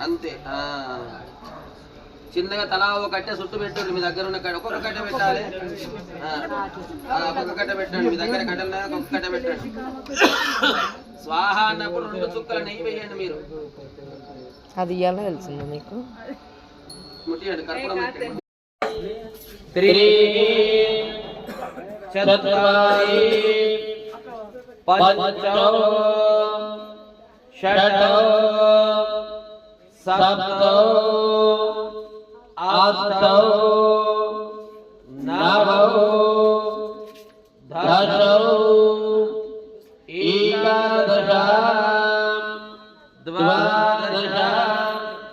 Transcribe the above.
అంతే. చిన్నగా తలా ఒక కట్టె చుట్టు పెట్టండి. మీ దగ్గర ఉన్న ఒక్కొక్క కట్టె పెట్టాలి. ఒక్కొక్క కట్టె పెట్టండి. మీ దగ్గర కట్టెలు ఒక్కొక్క కట్టె పెట్టండి. స్వాహ అన్నప్పుడు 2 చుక్కల నెయ్యి వేయండి. మీరు అది ఇయ్యాలో తెలిసిందా మీకు? ముట్టియండి. కర్పూరం పెట్టండి. सप्त आठ